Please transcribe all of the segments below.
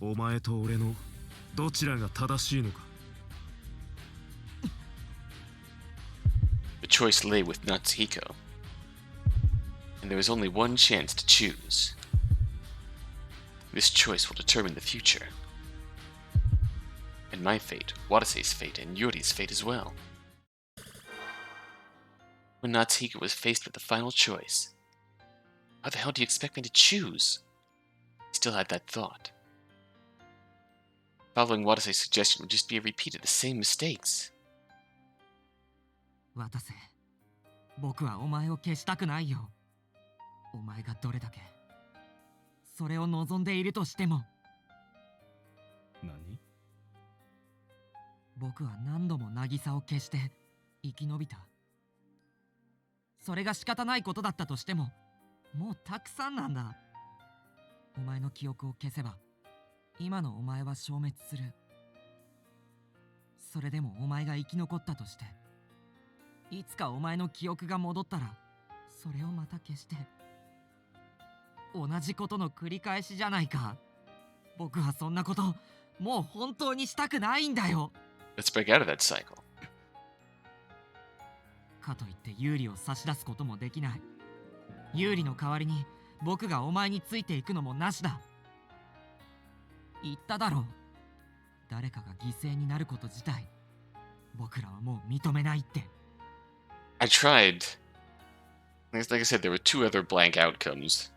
お前と俺のどちらが正しいのか。The choice lay with Natsuhiko, and there was only one chance to choose. This choice will determine the future. And my fate, Watase's fate, and Yuri's fate as well. When Natsuhiko was faced with the final choice, how the hell do you expect me to choose? He still had that thought. Following Watase's suggestion would just be a repeat of the same mistakes. 渡瀬、僕はお前を消したくないよ。お前がどれだけそれを望んでいるとしても。何？僕は何度も渚を消して生き延びた。それが仕方ないことだったとしても、もうたくさんなんだ。お前の記憶を消せば今のお前は消滅する。それでもお前が生き残ったとして、いつかお前の記憶が戻ったらそれをまた消して、同じことの繰り返しじゃないか。僕はそんなこともう本当にしたくないんだよ。 Let's break out of that cycle. かといって有利を差し出すこともできない。有利の代わりに僕がお前についていくのもなしだ。言っただろう。誰かが犠牲になること自体僕らはもう認めないって。 I tried. Like I said, there were two other blank outcomes.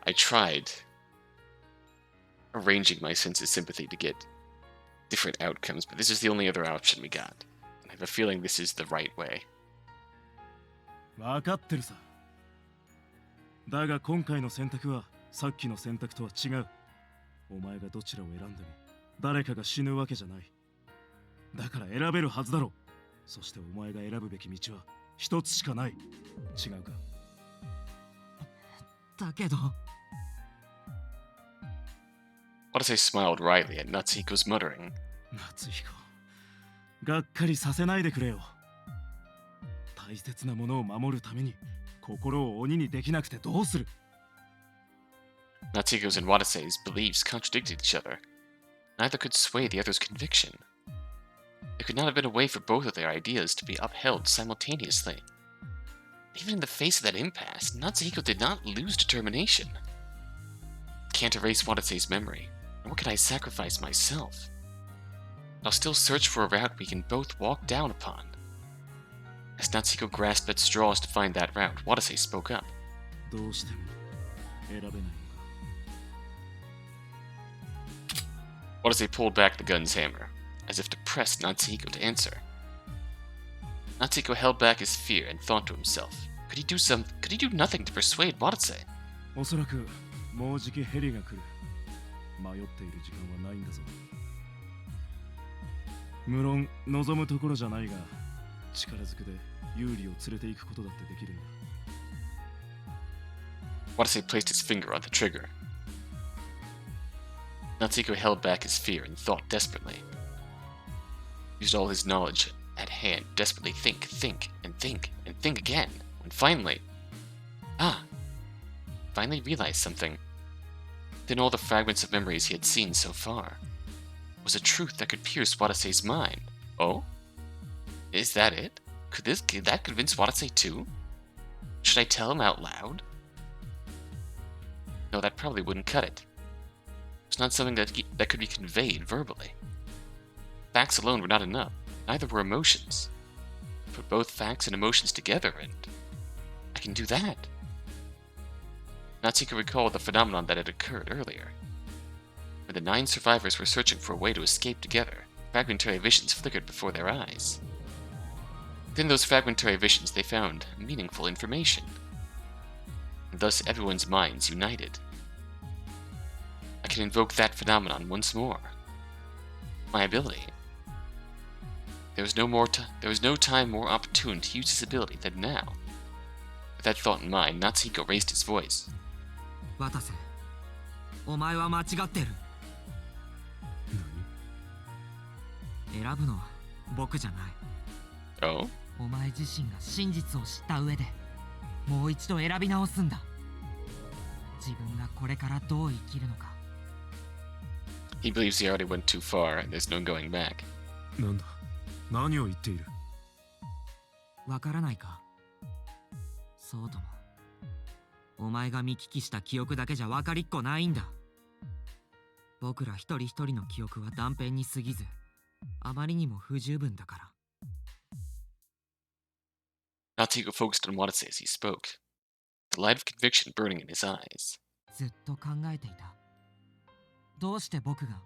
I tried arranging my senses sympathy to get different outcomes, but this is the only other option we got. And I have a feeling this is the right way. 分かってるさ。だが今回の選択はさっきの選択とは違う。お前がどちらを選んでも誰かが死ぬわけじゃない。だから選べるはずだろう。そしてお前が選ぶべき道は一つしかない。違うか。だけど。Watase smiled wryly at Natsuhiko's muttering. 夏彦、がっかりさせないでくれよ。大切なものを守るために心を鬼にできなくてどうする。 Natsuhiko's and Watase's beliefs contradicted each other. Neither could sway the other's conviction. There could not have been a way for both of their ideas to be upheld simultaneously. Even in the face of that impasse, Natsuhiko did not lose determination. Can't erase Watase's memory, nor can I sacrifice myself. I'll still search for a route we can both walk down upon. As Natsuhiko grasped at straws to find that route, Watase spoke up. どうしても選べないのか。 Watase pulled back the gun's hammer, as if to press Natsuhiko to answer. Natsuhiko held back his fear and thought to himself, could he do nothing to persuade Watase? おそらくもうじきヘリが来る。迷っている時間はないんだぞ。無論望むところじゃないが、力ずくで有利を連れて行くことだってできるんだ。 Watase placed his finger on the trigger. Natsuhiko held back his fear and thought desperately. Used all his knowledge at hand, desperately think, and think again, when finally... finally realized something. Then all the fragments of memories he had seen so far was a truth that could pierce Watase's mind. Oh? Is that it? Could that convince Watase too? Should I tell him out loud? No, that probably wouldn't cut it. It's not something that could be conveyed verbally. Facts alone were not enough. Neither were emotions. Put both facts and emotions together, and I can do that. Natsuhiko recalled the phenomenon that had occurred earlier. When the 9 survivors were searching for a way to escape together, fragmentary visions flickered before their eyes. Within those fragmentary visions they found meaningful information. And thus everyone's minds united. I can invoke that phenomenon once more. My ability. There was no time more opportune to use his ability than now. With that thought in mind, Natsuhiko raised his voice. 渡瀬、お前は間違ってる。選ぶのは僕じゃない。Oh? お前自身が真実を知った上でもう一度選び直すんだ。自分がこれからどう生きるのか、He believes he already went too far and there's no going back. なんだ何を言っているわからないか。そうとも。お前が見聞きした記憶だけじゃ分かりっこないんだ。僕ら一人一人の記憶は断片に過ぎず、あまりにも不十分だから。Natsuhiko focused on Watase as he spoke, the light of conviction burning in his eyes. ずっと考えていた。どうして僕が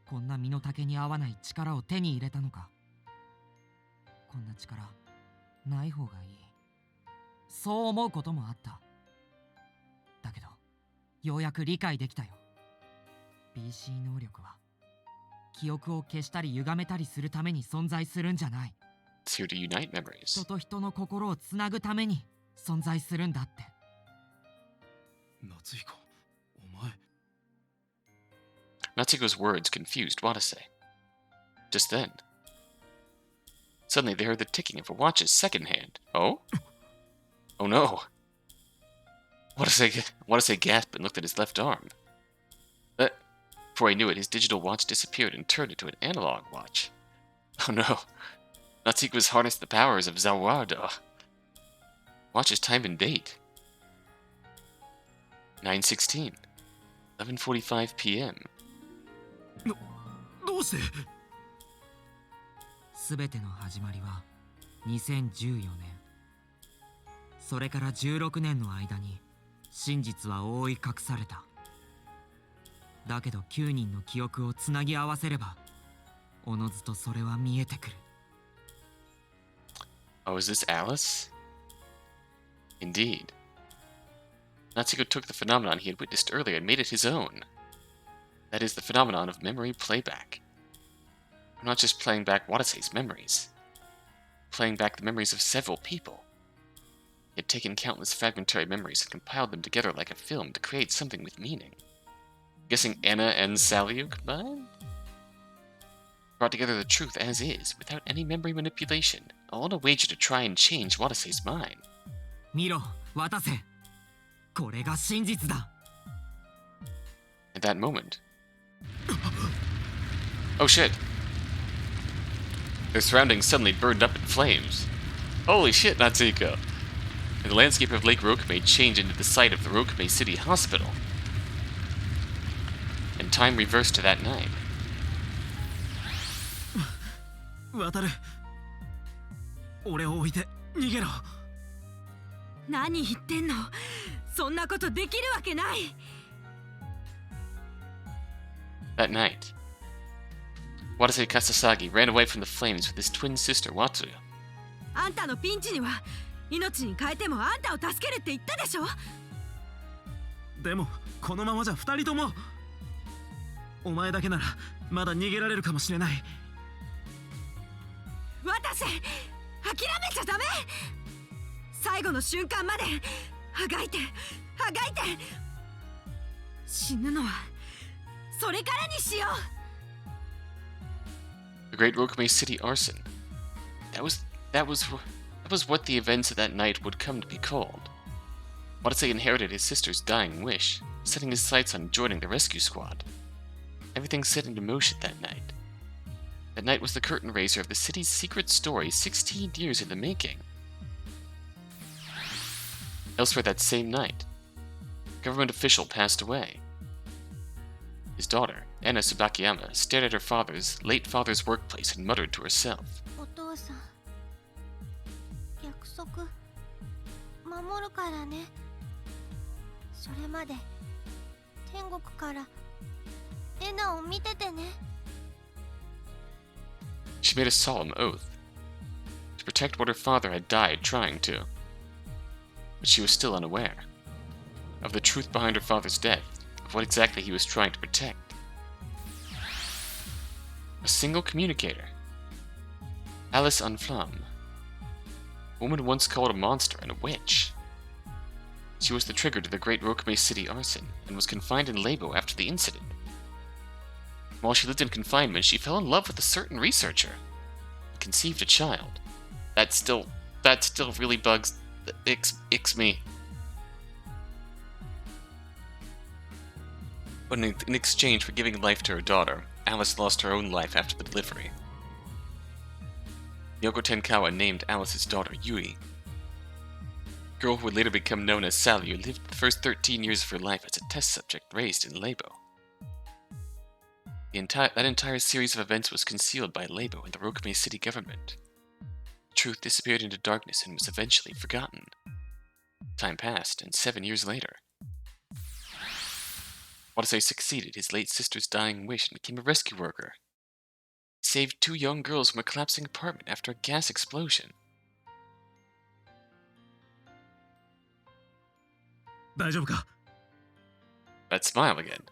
こんな身の丈に合わない力を手に入れたのか。こんな力ない方がいい。そう思うこともあった。だけどようやく理解できたよ。 BC 能力は記憶を消したり歪めたりするために存在するんじゃない。 It's here to unite memories. 人と人の心をつなぐために存在するんだって。夏彦お前 Natsuhiko's words confused Watase. Just then, suddenly they heard the ticking of a watch's second hand. Oh? Oh no. Watase gasped and looked at his left arm. Before he knew it, his digital watch disappeared and turned into an analog watch. Oh no. Natsuhiko has harnessed the powers of Zawardo. Watch's time and date. 9:16. 11:45 p.m. どうして全ての始まりは2014年。それから16年の間に真実は覆い隠された。だけど9人の記憶をつなぎ合わせればおのずとそれは見えてくる。 Oh, is this Alice? Indeed. Natsuhiko took the phenomenon he had witnessed earlier and made it his own. That is the phenomenon of memory playback. I'm not just playing back Watase's memories. Playing back the memories of several people. He had taken countless fragmentary memories and compiled them together like a film to create something with meaning. Guessing Anna and Sallyu combined? Brought together the truth as is, without any memory manipulation, all on a wager to try and change Watase's mind. 見ろ、渡せ。これが真実だ。 At that moment... Oh shit! Their surroundings suddenly burned up in flames. Holy shit, Natsuhiko! And the landscape of Lake Rokumei changed into the site of the Rokumei City Hospital. And time reversed to that night. 渡る俺を置いて逃げろ。何言ってんの。そんなことできるわけない。 That night, Watase Kasasagi ran away from the flames with his twin sister Watsuya. あんたのピンチには命に変えてもあんたを助けるって言ったでしょ。でもこのままじゃ2人とも。お前だけならまだ逃げられるかもしれない。渡せ、諦めちゃダメ。最後の瞬間まであがいてあがいて。死ぬのはそれからにしよう。 The Great Rokumei City arson. That was what the events of that night would come to be called. Watase inherited his sister's dying wish, setting his sights on joining the rescue squad. Everything set into motion that night. That night was the curtain raiser of the city's secret story 16 years in the making. Elsewhere that same night, a government official passed away. His daughter, Anna Tsubakiyama, stared at her late father's workplace and muttered to herself. お父さん、約束守るからね。それまで天国からエナを見ててね。 She made a solemn oath to protect what her father had died trying to. But she was still unaware of the truth behind her father's death, of what exactly he was trying to protect. A single communicator, Alice Unflamme, a woman once called a monster and a witch. She was the trigger to the Great Rokumei City arson and was confined in LABO after the incident. While she lived in confinement, she fell in love with a certain researcher and conceived a child. That still really icks me. But in exchange for giving life to her daughter, Alice lost her own life after the delivery. Yoko Tenkawa named Alice's daughter Yui. The girl who would later become known as Sally lived the first 13 years of her life as a test subject raised in LABO. That entire series of events was concealed by LABO and the Rokumei City government. The truth disappeared into darkness and was eventually forgotten. Time passed, and 7 years later, Watase succeeded his late sister's dying wish and became a rescue worker. He saved 2 young girls from a collapsing apartment after a gas explosion. 大丈夫か That smile again.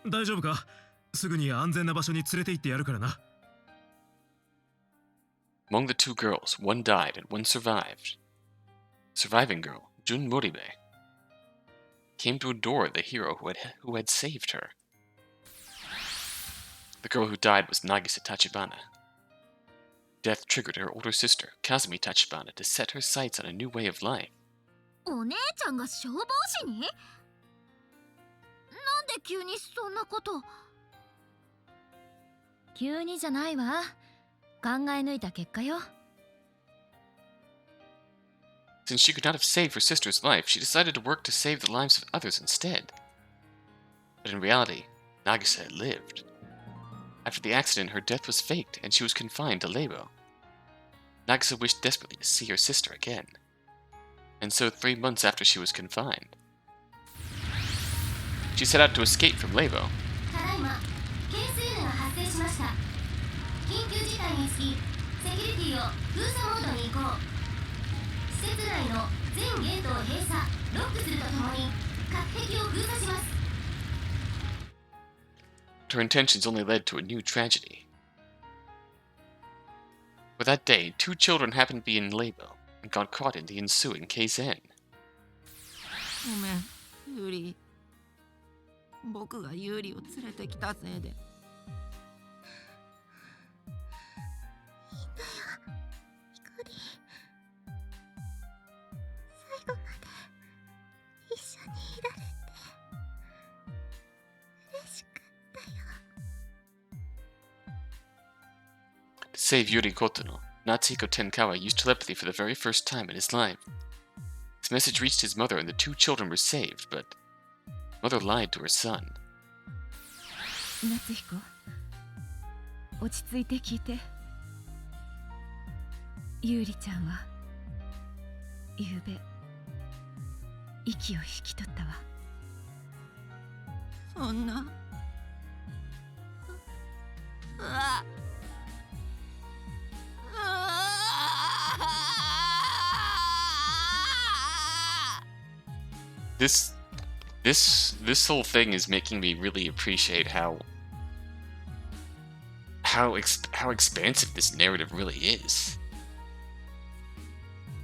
大丈夫かすぐに安全な場所に連れて行ってやるからな Among the 2 girls, one died and one survived. The surviving girl, Jun Moribe, came to adore the hero who had saved her. The girl who died was Nagisa Tachibana. Death triggered her older sister, Kazumi Tachibana, to set her sights on a new way of life. お姉ちゃんが消防士に？なんで急にそんなこと？急にじゃないわ。考え抜いた結果よ。Since she could not have saved her sister's life, she decided to work to save the lives of others instead. But in reality, Nagisa had lived. After the accident, her death was faked, and she was confined to LABO. Nagisa wished desperately to see her sister again. And so 3 months after she was confined, she set out to escape from LABO. ただいまケース N が発生しました。緊急事態につきセキュリティを封鎖モードに移行。施設内の全ゲートを閉鎖ロックするとともに隔壁を封鎖します。 Her intentions only led to a new tragedy. For that day, 2 children happened to be in LABO and got caught in the ensuing case N. ごめんユーリ僕がユーリを連れてきたせいで最後まで一緒にいられて嬉しかったよ。 To save Yuri Kotono, Natsuhiko Tenkawa used telepathy for the very first time in his life. His message reached his mother and the 2 children were saved, but mother lied to her son. 夏彦、落ち着いて聞いて。ゆうりちゃんはゆうべ息を引き取ったわ。そんなうわ This whole thing is making me really appreciate how expansive this narrative really is.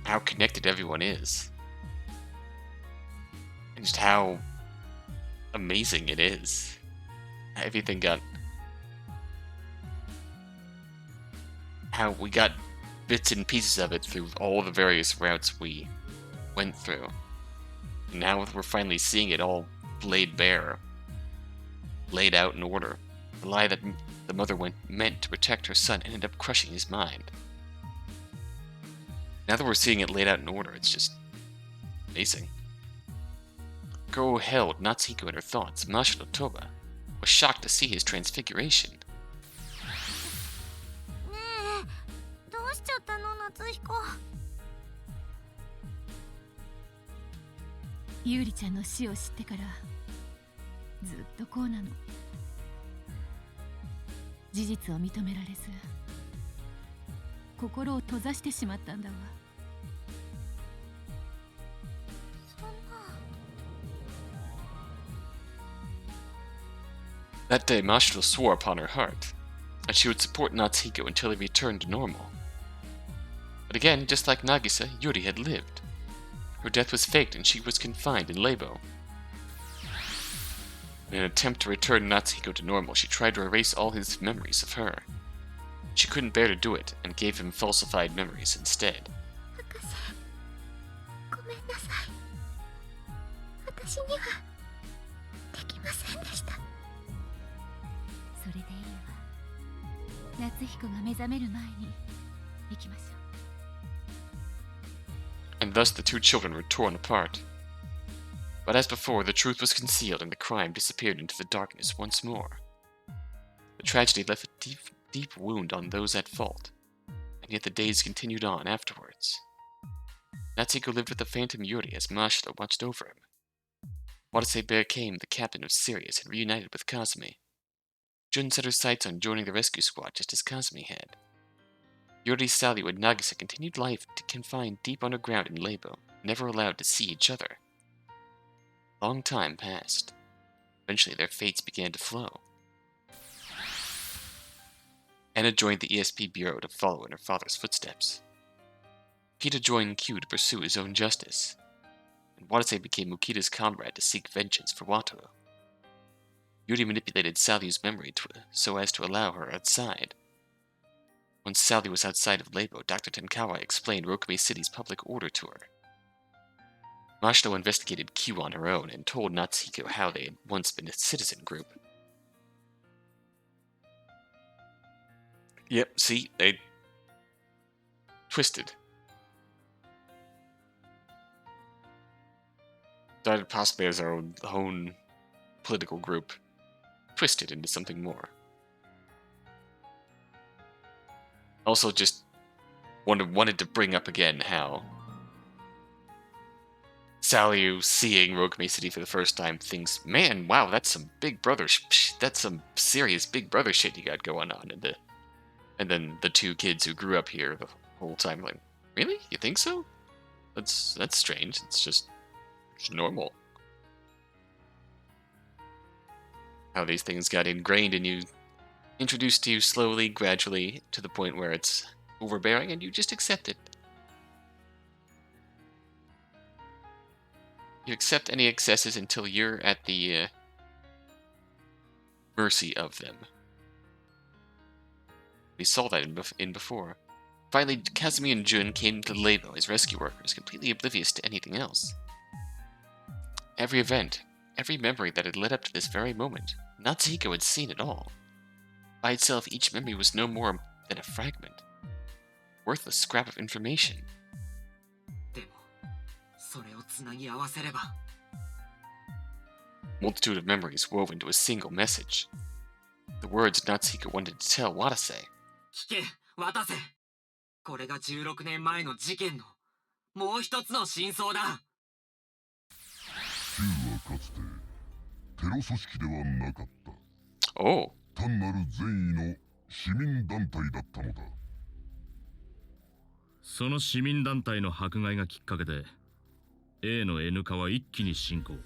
How connected everyone is. And just how amazing it is. Everything got... How we got bits and pieces of it through all the various routes we went through. And now we're finally seeing it all laid bare. Laid out in order. The lie that the mother meant to protect her son ended up crushing his mind. Now that we're seeing it laid out in order, it's just amazing. The girl who held Natsuhiko in her thoughts, Mashiro Toba, was shocked to see his transfiguration. ねえ、どうしちゃったの夏彦。ゆうりちゃんの死を知ってからずっとこうなの。事実を認められず心を閉ざしてしまったんだわ。そんな。 That day, Mashiro swore upon her heart that she would support Natsuhiko until he returned to normal. But again, just like Nagisa, Yuri had lived. Her death was faked and she was confined in LABO. In an attempt to return Natsuhiko to normal, she tried to erase all his memories of her. She couldn't bear to do it and gave him falsified memories instead. 博士めんなさい。私にはできませんでした。それでいいわ。夏彦が目覚める前に行きましょう。 And thus the two children were torn apart. But as before, the truth was concealed and the crime disappeared into the darkness once more. The tragedy left a deep, deep wound on those at fault, and yet the days continued on afterwards. Natsuhiko lived with the phantom Yuri as Mashita watched over him. Watase became the captain of Sirius and reunited with Kazumi. Jun set her sights on joining the rescue squad just as Kazumi had. Yuri, Salyu, and Nagisa continued life confined deep underground in LABO, never allowed to see each other. Long time passed. Eventually their fates began to flow. Anna joined the ESP Bureau to follow in her father's footsteps. Mukita joined Q to pursue his own justice, and Watase became Mukita's comrade to seek vengeance for Wataru. Yuri manipulated Salyu's memory so as to allow her outside. Once Salyu was outside of LABO, Dr. Tenkawa explained Rokumei City's public order to her. Mashito investigated Q on her own and told Natsuhiko how they had once been a citizen group. Yep, see, they twisted. Started possibly as our own political group, twisted into something more. Also, just wanted to bring up again how Salyu, seeing Rokumei City for the first time, thinks, "Man, wow, that's some Big Brother, that's some serious Big Brother shit you got going on." And then the two kids who grew up here the whole time, like, really? You think so? That's strange. It's just normal. How these things got ingrained in you, introduced to you slowly, gradually, to the point where it's overbearing and you just accept it. You accept any excesses until you're at the mercy of them. We saw that in before. Finally, Kazumi and Jun came to LABO as rescue workers, completely oblivious to anything else. Every event, every memory that had led up to this very moment, Natsuhiko had seen it all. By itself, each memory was no more than a fragment. Worthless scrap of information. Multitude of memories wove into a single message. The words Natsuhiko wanted to tell Watase. 聞け、渡せ。これが16年前の事件のもう一つの真相だ。Q はかつてテロ組織ではなかった。Oh. 単なる善意の市民団体だったのだ。その市民団体の迫害がきっかけで A の N 化は一気に進行。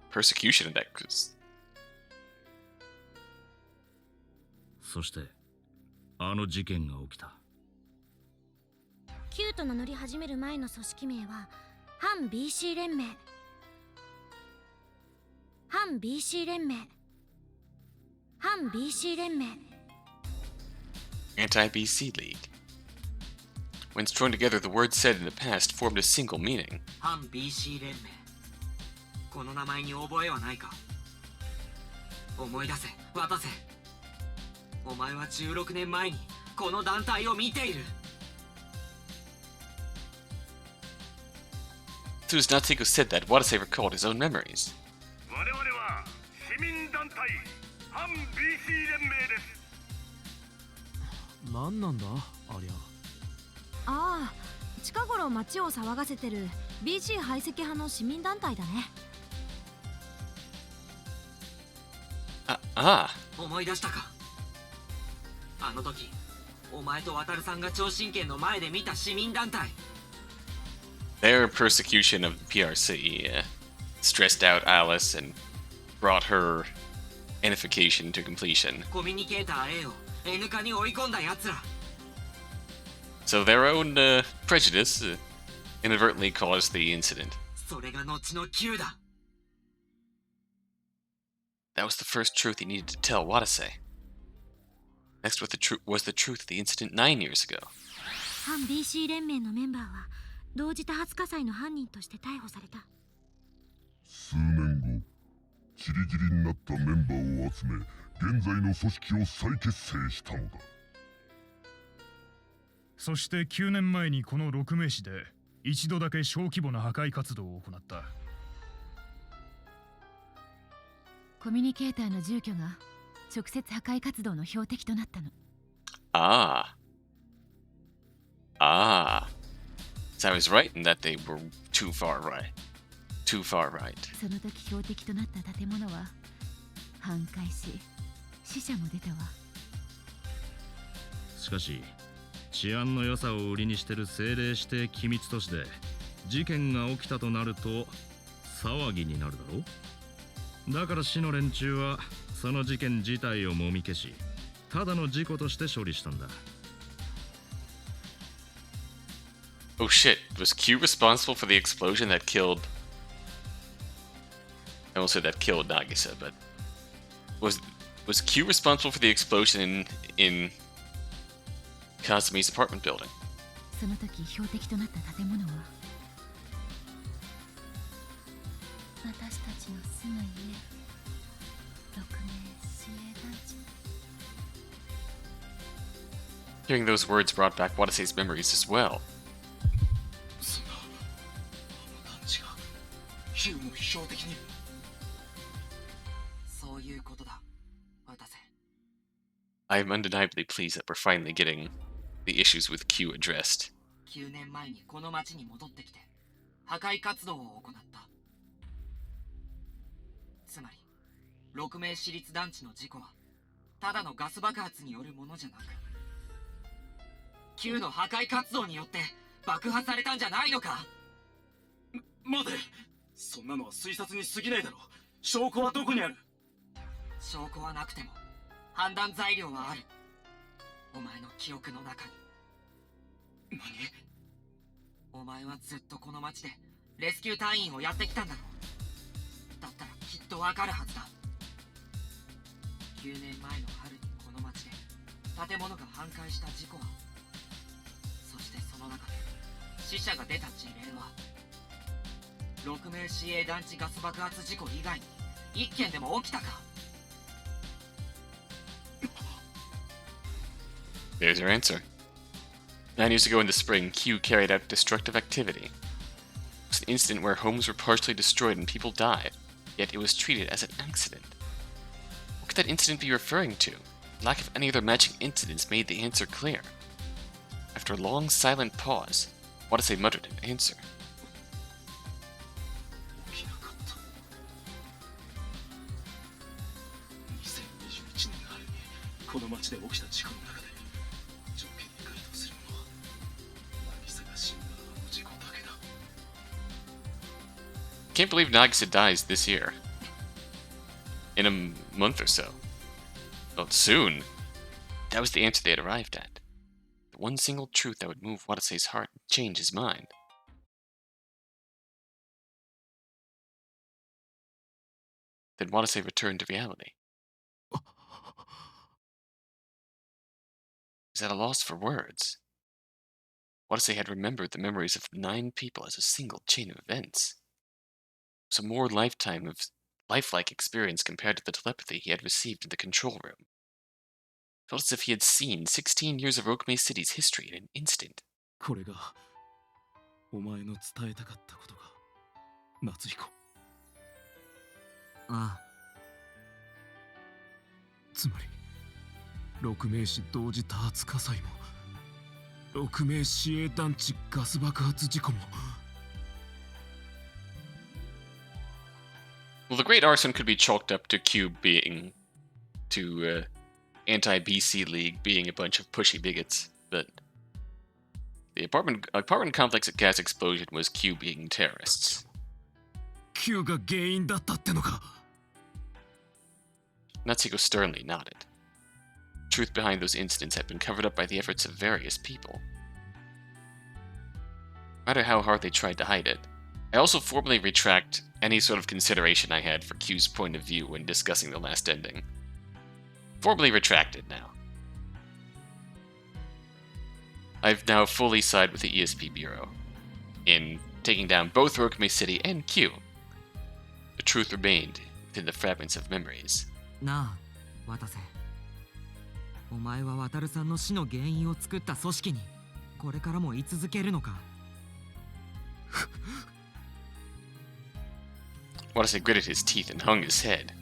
Persecution in that cause. そしてあの事件が起きた。Q と名乗り始める前の組織名は反 BC 連盟。反 BC 連盟。反 BC 連盟。Anti-BC League. When strung together, the words said in the past formed a single meaning. 反 BC 連盟。この名前に覚えはないか。思い出せ、渡せ。お前は16年前にこの団体を見ている。As soon as Natsuhiko said that, Watase recalled his own memories. 我々は市民団体反 BC 連盟です。何なんだありゃ。ああ、近頃街を騒がせてる BC 排斥派の市民団体だね。思い出したか。あの時お前と渡さんが超神剣の前で見た市民団体。Their persecution of the PRC stressed out Alice and brought her anification to completion. コミュニケーター A を N 化に追い込んだ奴ら。So their own prejudice inadvertently caused the incident. それが後の Q だ。That was the first truth he needed to tell Watase. Next was the truth of the incident 9 years ago. 反 BC 連盟のメンバーは同時多発火災の犯人として逮捕された。数年後、チリジリになったメンバーを集め、現在の組織を再結成したのだ。そして9年前にこの六名市で一度だけ小規模な破壊活動を行った。コミュニケーターの住居が直接破壊活動の標的となったの。So I was right in that they were too far right. その時標的となった建物は半壊し、死者も出たわ。しかし治安の良さを売りにしてる政令指定機密都市で事件が起きたとなると騒ぎになるだろう。だから市の連中はその事件自体をもみ消し、ただの事故として処理したんだ。Oh shit, was Q responsible for the explosion that killed... I won't say that killed Nagisa, but... Was Q responsible for the explosion in Kasumi's apartment building? その時標的となった建物は私たちの住む家、六名市営団地。 Hearing those words brought back Watase's memories as well. そんな、あの団地がQの標的に。そういうことだ、渡せ。I am undeniably pleased that we're finally getting the issues with Q addressed. 9年前にこの町に戻ってきて破壊活動を行った。つまり六名市立団地の事故はただのガス爆発によるものじゃなく、Qの破壊活動によって爆破されたんじゃないのか。待て、そんなのは推察に過ぎないだろう。証拠はどこにある？証拠はなくても判断材料はある。お前の記憶の中に。何？お前はずっとこの町でレスキュー隊員をやってきたんだろう。だったらきっとわかるはずだ。9年前の春にこの町で建物が半壊した事故は、そしてその中で死者が出た事例は、6名市営団地ガス爆発事故以外に1件でも起きたか。 There's your answer. 9 years ago in the spring, Q carried out destructive activity. It was an incident where homes were partially destroyed and people died, yet it was treated as an accident. What could that incident be referring to? Lack of any other matching incidents made the answer clear. After a long, silent pause, Watase muttered an answer. 起きなかった。2021年春にこの町で起きた事故の中で条件に該当するものは渚が死んだあの事故だけだ。 Can't believe Nagisa dies this year. In a month or so. Well, soon. That was the answer they had arrived at. The one single truth that would move Watase's heart and change his mind. Then Watase returned to reality. He's at a loss for words. Watase had remembered the memories of the 9 people as a single chain of events. It was a more lifetime of lifelike experience compared to the telepathy he had received in the control room. It felt as if he had seen 16 years of Rokumei City's history in an instant. これがお前の伝えたかったことか、夏彦。ああ。つまり六名市同時多発火災も六名市営団地ガス爆発事故も。 Well, the Great Arson could be chalked up to Q being... to anti-BC League being a bunch of pushy bigots, but... the apartment complex at gas explosion was Q being terrorists. Q が原因だったってのか。 Natsuhiko sternly nodded. The truth behind those incidents had been covered up by the efforts of various people. No matter how hard they tried to hide it, I also formally retract any sort of consideration I had for Q's point of view when discussing the last ending. Formally retracted now. I've now fully sided with the ESP Bureau in taking down both Rokumei City and Q. The truth remained within the fragments of memories. なあ渡瀬、お前は渡さんの死の原因を作った組織にこれからも居続けるのか？ Watase gritted his teeth and hung his head.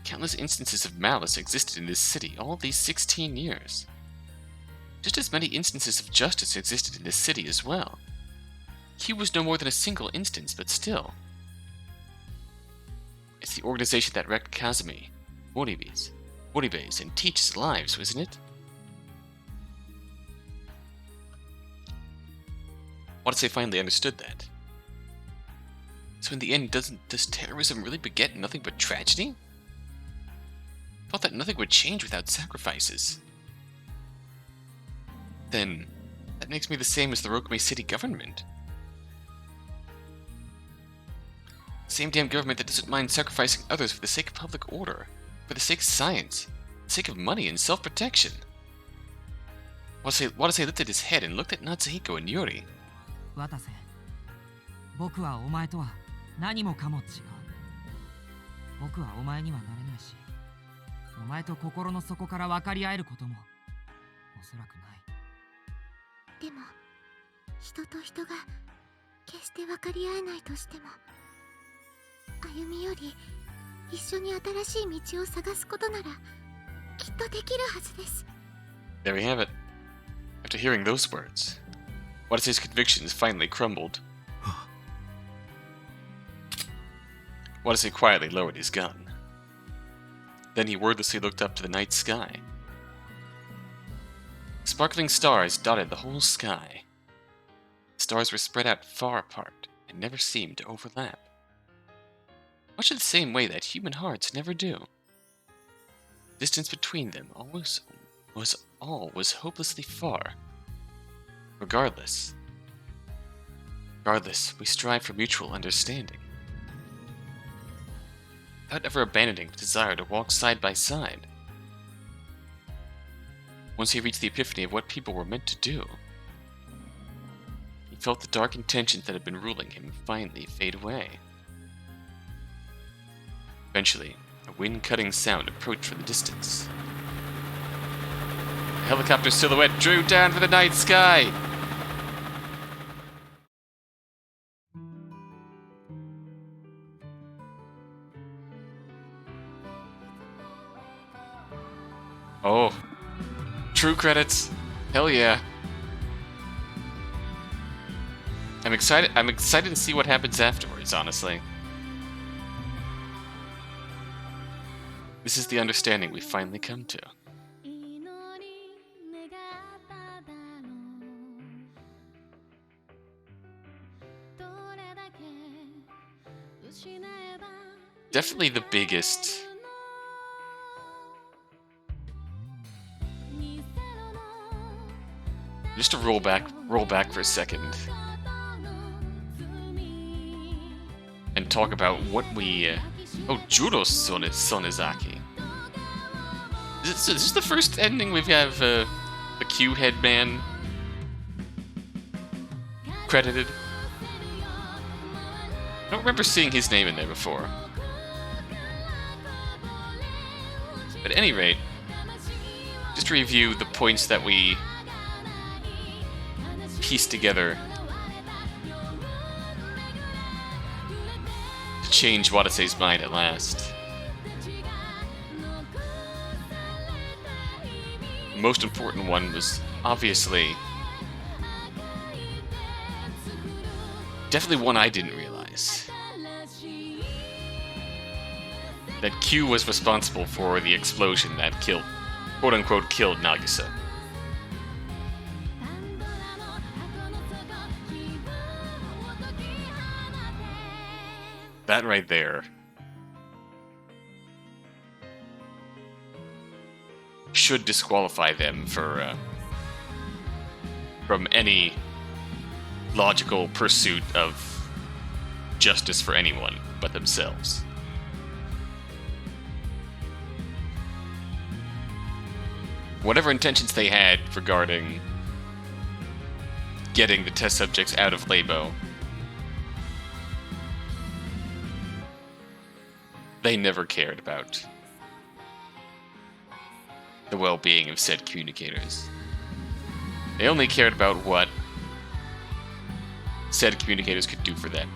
Countless instances of malice existed in this city all these 16 years. Just as many instances of justice existed in this city as well. Q was no more than a single instance, but still. It's the organization that wrecked Kazumi, Moribe's, and Teach's lives, wasn't it? Watase finally understood that. So in the end, does terrorism really beget nothing but tragedy? I thought that nothing would change without sacrifices. Then, that makes me the same as the Rokumei City government. Same damn government that doesn't mind sacrificing others for the sake of public order, for the sake of science, for the sake of money and self-protection. Watase lifted his head and looked at Natsuhiko and Yuri. 渡瀬、僕はお前とは何もかも違う。僕はお前にはなれないし、お前と心の底から分かり合えることもおそらくない。でも人と人が決して分かり合えないとしても、歩みより一緒に新しい道を探すことならきっとできるはずです。 There we have it. After hearing those words, Watase's convictions finally crumbled. Watase quietly lowered his gun. Then he wordlessly looked up to the night sky. Sparkling stars dotted the whole sky. The stars were spread out far apart and never seemed to overlap. Much in the same way that human hearts never do. Distance between them was hopelessly far. Regardless, we strive for mutual understanding. Without ever abandoning the desire to walk side by side. Once he reached the epiphany of what people were meant to do, he felt the dark intentions that had been ruling him finally fade away. Eventually, a wind-cutting sound approached from the distance. A helicopter silhouette drew down from the night sky. Oh, true credits. Hell yeah. I'm excited to see what happens afterwards, honestly. This is the understanding we've finally come to. Definitely the biggest. Just to roll back for a second and talk about what we. Oh, Juro Sonizaki. Is this the first ending we've have the Q headman credited? I don't remember seeing his name in there before. But at any rate, just to review the points that we pieced together to change Watase's mind at last. The most important one was obviously definitely one I didn't realize. That Q was responsible for the explosion that killed, quote-unquote, killed Nagisa. That right there should disqualify them for from any logical pursuit of justice for anyone but themselves. Whatever intentions they had regarding getting the test subjects out of LABO. They never cared about the well-being of said communicators. They only cared about what said communicators could do for them.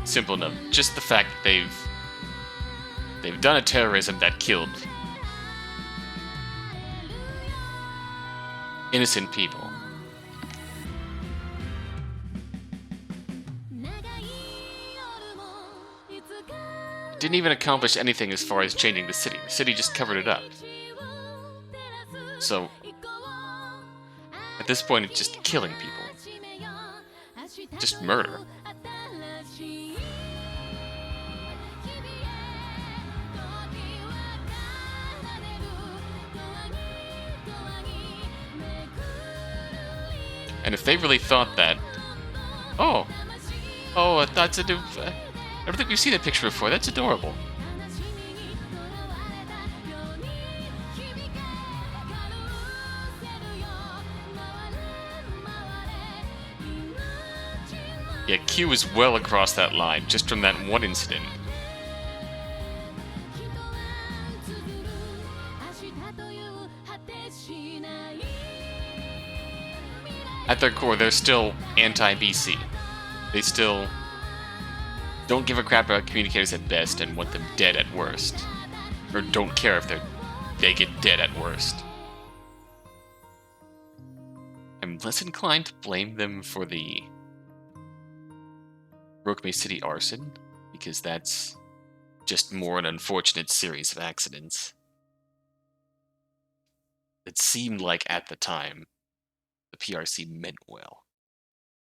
Simple enough. Just the fact that they've done a terrorism that killed innocent people. Didn't even accomplish anything as far as changing the city. The city just covered it up. So, at this point, it's just killing people. Just murder. And if they really thought that... Oh, that's a new... I don't think we've seen that picture before. That's adorable. Yeah, Q is well across that line, just from that one incident. At their core, they're still anti-BC. They still don't give a crap about communicators at best and want them dead at worst. Or don't care if they get dead at worst. I'm less inclined to blame them for the Rokumei City arson, because that's just more an unfortunate series of accidents. It seemed like at the time the PRC meant well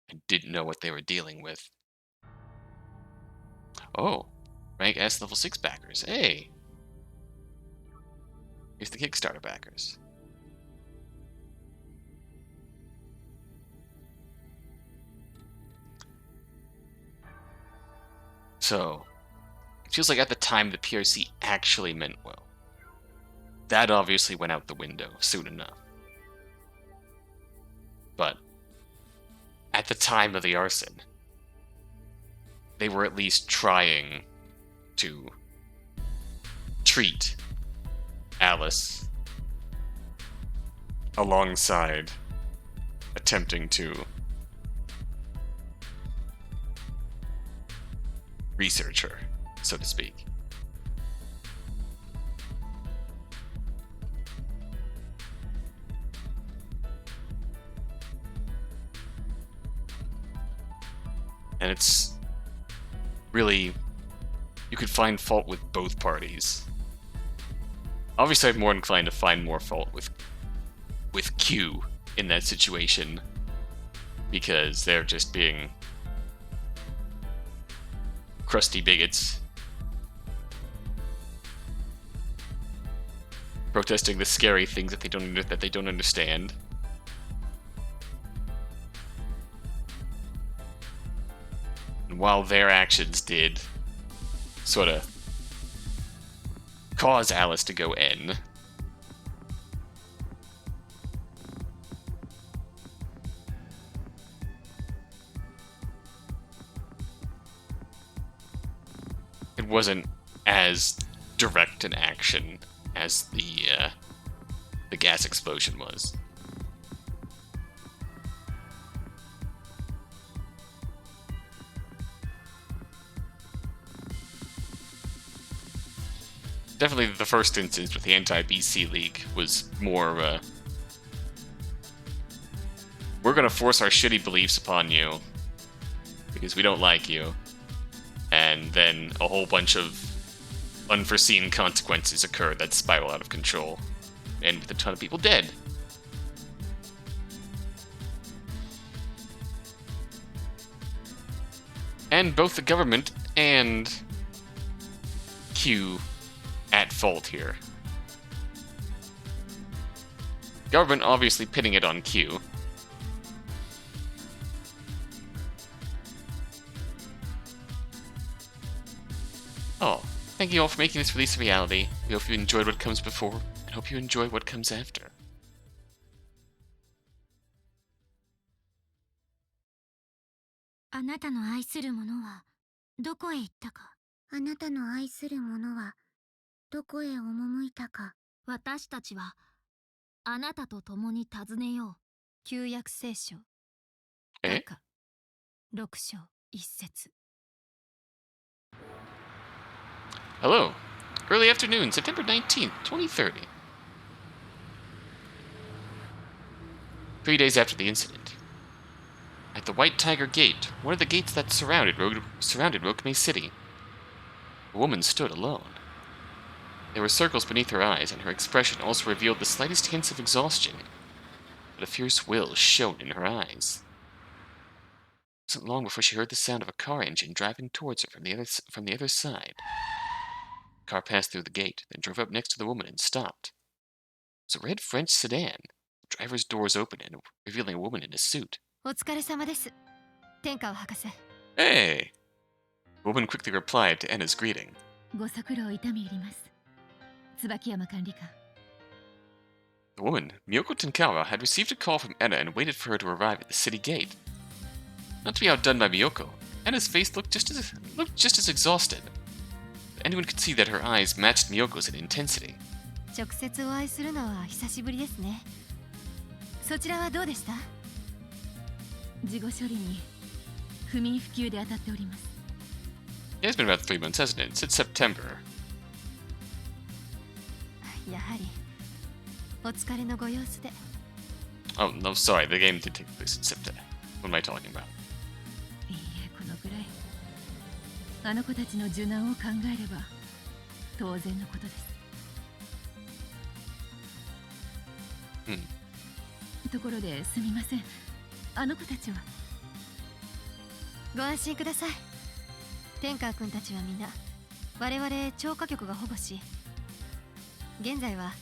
and didn't know what they were dealing with. Oh, rank S level 6 backers. Hey! Here's the Kickstarter backers. So, it feels like at the time the PRC actually meant well. That obviously went out the window soon enough. But, at the time of the arson, they were at least trying to treat Alice alongside attempting to research her, so to speak. And it's really, you could find fault with both parties. Obviously, I'm more inclined to find more fault with Q in that situation, because they're just being crusty bigots, protesting the scary things that they don't understand. And while their actions did sort of cause Alice to go N, it wasn't as direct an action as the gas explosion was. Definitely the first instance with the anti-BC League was more of a, we're gonna force our shitty beliefs upon you because we don't like you. And then a whole bunch of unforeseen consequences occur that spiral out of control, and with a ton of people dead. And both the government and Q at fault here. Government obviously pinning it on Q. Oh, thank you all for making this release a reality. We hope you enjoyed what comes before, and hope you enjoy what comes after. あなたの愛する者はどこへ行ったか。あなたの愛する者はどこへ赴いたか。私たちはあなたと共に訪ねよう。旧約聖書え中6章1節。 Hello. Early afternoon, September 19th, 2030. 3 days after the incident. At the White Tiger Gate, one of the gates that surrounded Rokumei City, a woman stood alone. There were circles beneath her eyes, and her expression also revealed the slightest hints of exhaustion, but a fierce will shone in her eyes. It wasn't long before she heard the sound of a car engine driving towards her from the other side. The car passed through the gate, then drove up next to the woman and stopped. It was a red French sedan. The driver's doors opened, revealing a woman in a suit. お疲れ様です。天川博士。 Hey! The woman quickly replied to Enna's greeting. ご足労痛み入ります。椿山管理官。 The woman, Miyoko Tenkawa, had received a call from Enna and waited for her to arrive at the city gate. Not to be outdone by Miyoko, Enna's face looked just as exhausted. But anyone could see that her eyes matched Miyoko's in intensity. 直接お会いするのは久しぶりですね。そちらはどうでした？事後処理に不眠不休で当たっております。 Yeah, it's been about 3 months, hasn't it? Since September. やはりお疲れのご様子で。 Oh, no, sorry, the game did take place in September. What am I talking about? いいえ、このくらい。あの子たちの受難を考えれば当然のことです。ところですみません。あの子たちは？ご安心ください。天川君たちはみんな我々超過局が保護し、現在は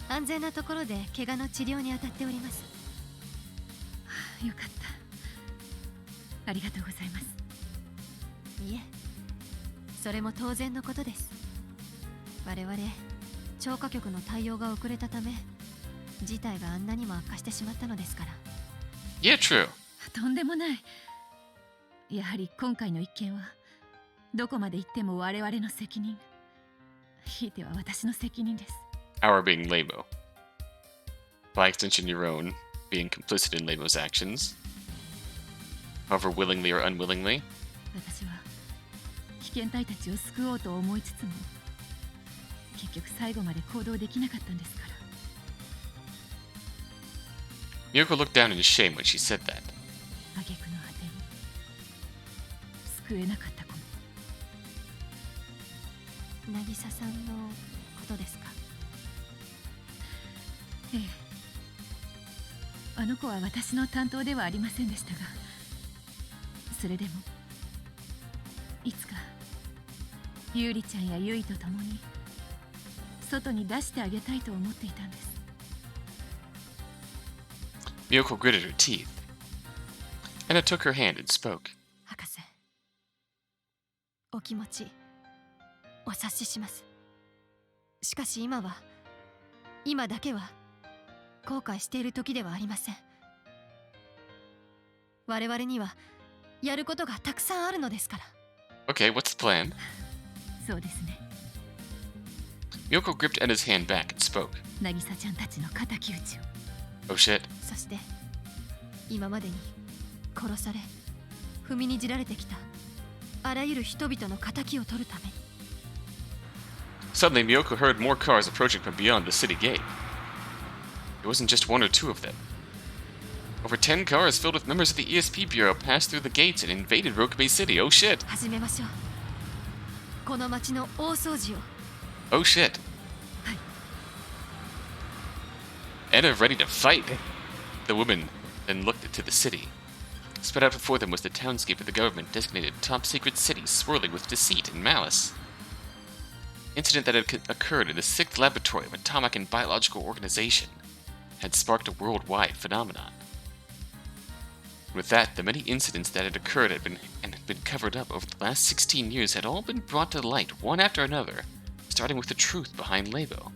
安全なところで怪我の治療に当たっております。よかった。ありがとうございます。いえ、それも当然のことです。我々超過局の対応が遅れたため、事態があんなにも悪化してしまったのですから。 Yeah, true. とんでもない。やはり今回の一件はどこまで行っても我々の責任、ひいては私の責任です。 Our being LABO. By extension, your own, being complicit in LABO's actions. However willingly or unwillingly. 私は危険体たちを救おうと思いつつも、結局最後まで行動できなかったんですから。 Miyoko looked down in shame when she said that. 挙句の果てに救えなかった子も。渚さんのことですか？ええ。あの子は私の担当ではありませんでしたが、それでもいつか優里ちゃんやゆいと共に外に出してあげたいと思っていたんです。 Miyoko gritted her teeth. Anna took her hand and spoke. 博士、お気持ちお察しします。しかし今だけは後悔している時ではありません。我々にはやることがたくさんあるのですから。 Okay, what's the plan? そうですね。 Miyoko gripped Anna's hand back and spoke. 渚ちゃんたちの敵討ちを。 Oh shit. そして今までに殺され踏みにじられてきたあらゆる人々の仇を取るために。 Suddenly, Miyoko heard more cars approaching from beyond the city gate. It wasn't just 1 or 2 of them. Over 10 cars filled with members of the ESP Bureau passed through the gates and invaded Rokumei City. Oh shit. 始めましょう。この町の大掃除を。 Oh shit. Anna ready to fight. The woman then looked into the city. Spread out before them was the townscape of the government-designated top-secret city swirling with deceit and malice. Incident that had occurred in the 6th laboratory of atomic and biological organization had sparked a worldwide phenomenon. With that, the many incidents that had occurred had been covered up over the last 16 years had all been brought to light one after another, starting with the truth behind LABO.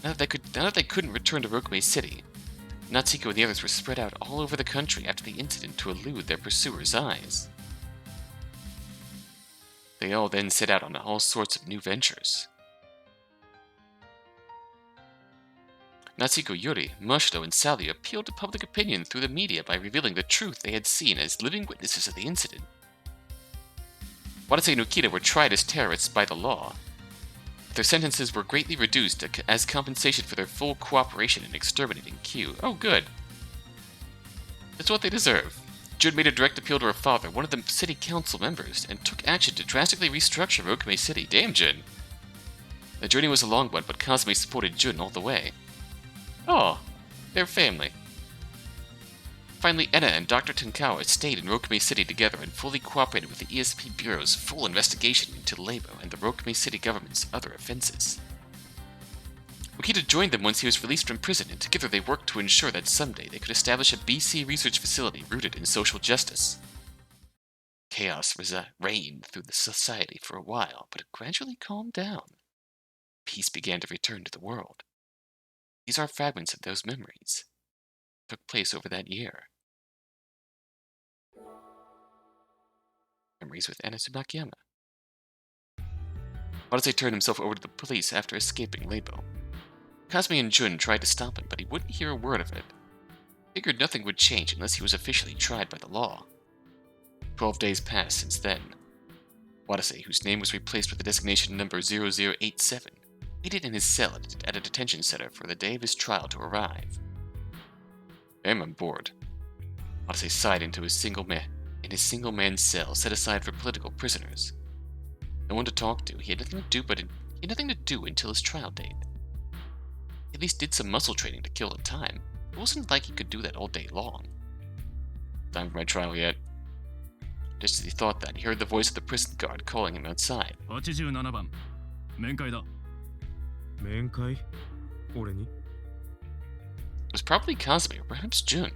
Now that they couldn't return to Rokumei City, Natsuhiko and the others were spread out all over the country after the incident to elude their pursuers' eyes. They all then set out on all sorts of new ventures. Natsuhiko, Yuri, Mashito, and Sally appealed to public opinion through the media by revealing the truth they had seen as living witnesses of the incident. Watase and Ukita were tried as terrorists by the law. Their sentences were greatly reduced as compensation for their full cooperation in exterminating Q. Oh, good. That's what they deserve. Jun made a direct appeal to her father, one of the city council members, and took action to drastically restructure Rokumei City. Damn, Jun! The journey was a long one, but Kazumi supported Jun all the way. Oh, they're family. Finally, Enna and Dr. Tenkawa stayed in Rokumei City together and fully cooperated with the ESP Bureau's full investigation into LABO and the Rokumei City government's other offenses. Ukita joined them once he was released from prison, and together they worked to ensure that someday they could establish a BC research facility rooted in social justice. Chaos reigned through the society for a while, but it gradually calmed down. Peace began to return to the world. These are fragments of those memories. It took place over that year. Memories with Anna Tsumakiyama. Watase turned himself over to the police after escaping LABO. Kazumi and Jun tried to stop him, but he wouldn't hear a word of it. Figured nothing would change unless he was officially tried by the law. 12 days passed since then. Watase, whose name was replaced with the designation number 0087, waited in his cell at a detention center for the day of his trial to arrive. I'm on board. Watase sighed into his single man cell set aside for political prisoners. No one to talk to. He had nothing to do until his trial date. He at least did some muscle training to kill the time. It wasn't like he could do that all day long. Time for my trial yet? Just as he thought that, he heard the voice of the prison guard calling him outside. 87番面会だ。面会？俺に？ It was probably Kazumi or perhaps Jun. At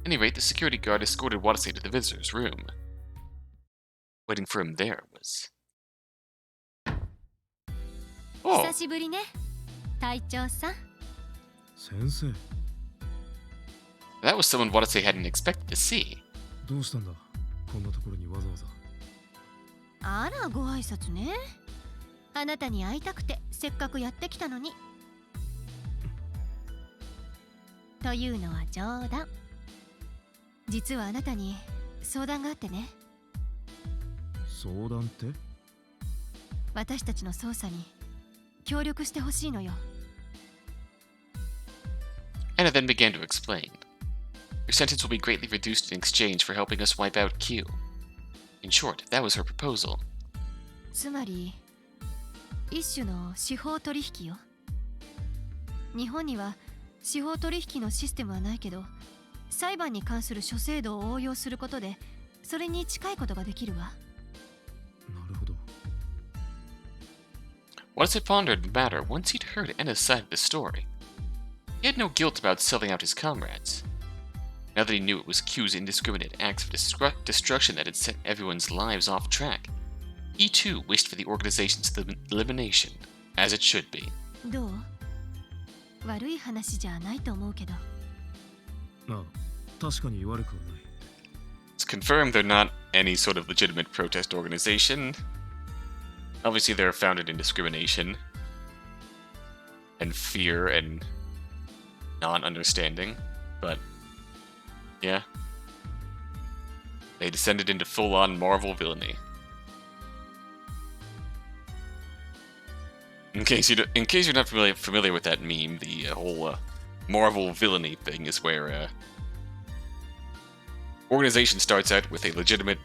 any rate, the security guard escorted Watase to the visitor's room. Waiting for him there was... Oh! 久しぶりね、隊長さん。先生。 That was someone Watase hadn't expected to see. どうしたんだ？こんなところにわざわざ。あら、ご挨拶ね。あなたに会いたくてせっかくやってきたのに。というのは冗談。実はあなたに相談があってね。相談って？私たちの捜査に協力してほしいのよ。Anna then began to explain. Your sentence will be greatly reduced in exchange for helping us wipe out Q. In short, that was her proposal. つまり、一種の司法取引よ。日本には司法取引のシステムはないけど、裁判に関する諸制度を応用することで、それに近いことができるわ。なるほど。Watase pondered the matter once he'd heard Anna's side of the story. He had no guilt about selling out his comrades. Now that he knew it was Q's indiscriminate acts of destruction that had set everyone's lives off track, he too wished for the organization's elimination, as it should be. どう？悪い話じゃないと思うけど。ああ、確かに悪くはない。It's confirmed they're not any sort of legitimate protest organization. Obviously, they're founded in discrimination and fear and non-understanding, but yeah, they descended into full-on Marvel villainy. In case you're not familiar with that meme, the whole Marvel villainy thing is where organization starts out with a legitimate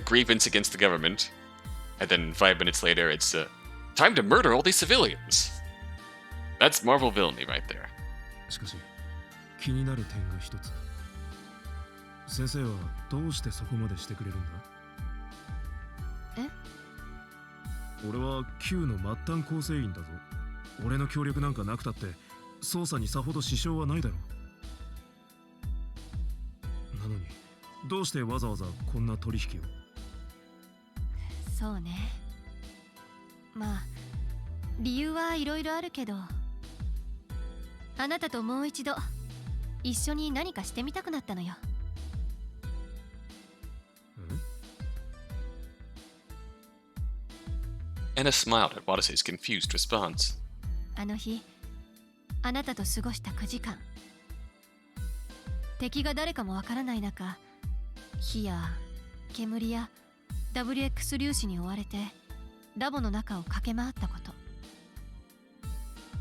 grievance against the government, and then 5 minutes later it's time to murder all these civilians. That's Marvel villainy right there. しかし、気になる点が一つ。先生はどうしてそこまでしてくれるんだ？え？俺は Q の末端構成員だぞ。俺の協力なんかなくたって捜査にさほど支障はないだろう。なのにどうしてわざわざこんな取引を？そうね。まあ理由はいろいろあるけど、あなたともう一度一緒に何かしてみたくなったのよ。Anna smiled at Watase's confused response. あの日あなたと過ごした9時間、敵が誰かもわからない中、火や煙や WX 粒子に追われてラボの中を駆け回ったこと。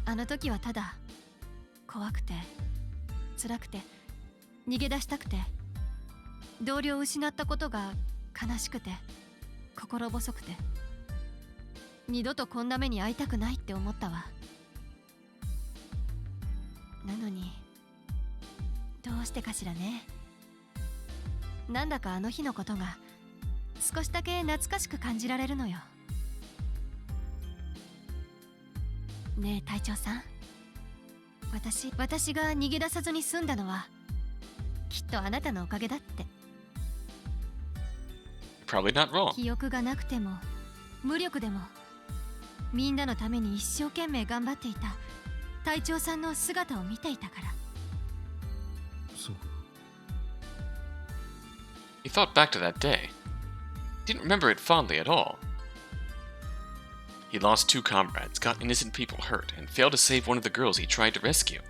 あの時はただ怖くて辛くて逃げ出したくて、同僚を失ったことが悲しくて心細くて、二度とこんな目に遭いたくないって思ったわ。なのにどうしてかしらね。なんだかあの日のことが少しだけ懐かしく感じられるのよ。ねえ隊長さん、私が逃げ出さずに済んだのはきっとあなたのおかげだって。 Probably not wrong. 記憶がなくても無力でもみんなのために一生懸命頑張っていた隊長さんの姿を見ていたから。そうか。He thought back to that day. He didn't remember it fondly at all. He lost 2 comrades, got innocent people hurt, and failed to save one of the girls he tried to rescue.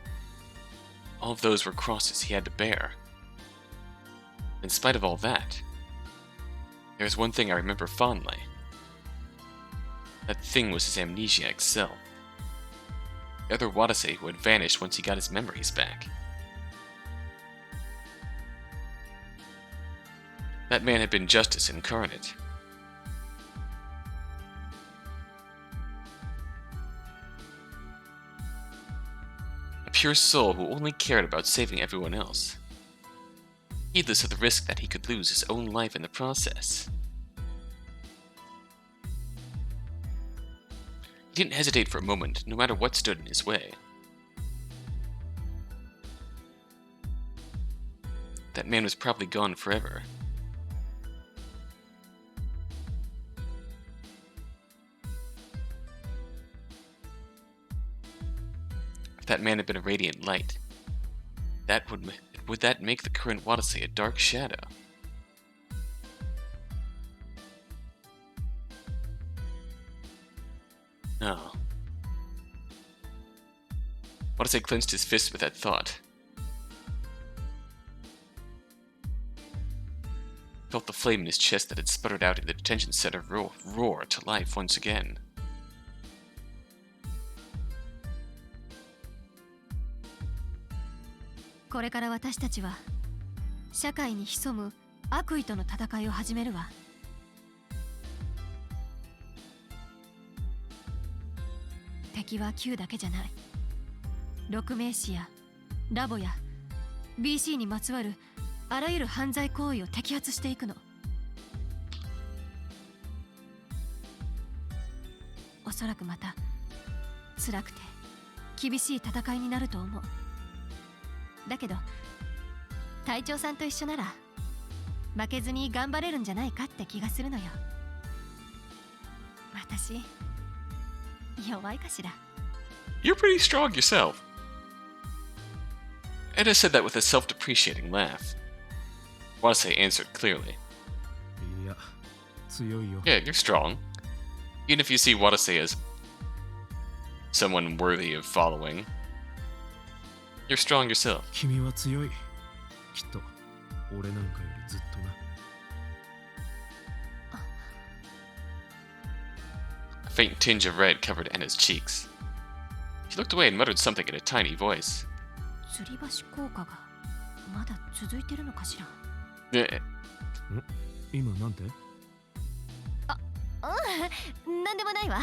All of those were crosses he had to bear. In spite of all that, there's one thing I remember fondly. That thing was his amnesiac self. The other Watase who had vanished once he got his memories back. That man had been justice incarnate. A pure soul who only cared about saving everyone else, heedless of the risk that he could lose his own life in the process. He didn't hesitate for a moment, no matter what stood in his way. That man was probably gone forever. If that man had been a radiant light, would that make the current Watase a dark shadow? No. Watase clenched his fist with that thought. Felt the flame in his chest that had sputtered out in the detention center roar to life once again. "これから私たちは社会に潜む悪意との戦いを始めるわ。敵は Q だけじゃない。6名士やラボや BC にまつわるあらゆる犯罪行為を摘発していくの。おそらくまた辛くて厳しい戦いになると思う。だけど隊長さんと一緒なら負けずに頑張れるんじゃないかって気がするのよ。私弱いかしら。 You're pretty strong yourself. Edda said that with a self-depreciating laugh. Watase answered clearly. いや、強いよ。 Yeah, you're strong. Even if you see Watase as someone worthy of following, you're strong yourself. 君は強い。きっと俺なんかよりずっとな。A faint tinge of red covered Anna's cheeks. She looked away and muttered something in a tiny voice. 吊り橋効果がまだ続いてるのかしら。今なんて？なんでもないわ。